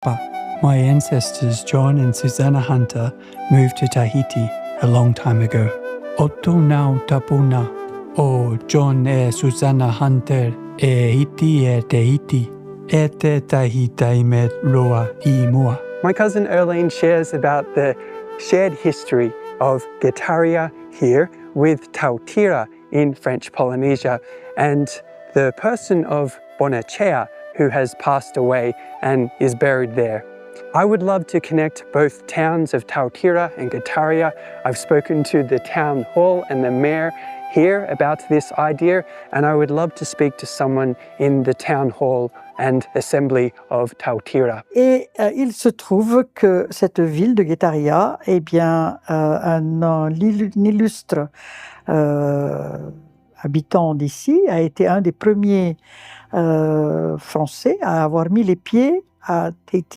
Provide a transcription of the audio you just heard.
But my ancestors John and Susanna Hunter moved to Tahiti a long time ago. Oto nau tapuna o John e Susanna Hunter e iti e Tahiti e te Tahiti me loa I mua. My cousin Erlene shares about the shared history of Guitarria here with Tautira in French Polynesia and the person of Bonacea who has passed away and is buried there. I would love to connect both towns of Tautira and Guitarria. I've spoken to the town hall and the mayor here about this idea, and I would love to speak to someone in the town hall and assembly of Tautira. Et il se trouve que cette ville de Guitarria, eh bien, un illustre habitant d'ici a été un des premiers Français à avoir mis les pieds à Tahiti.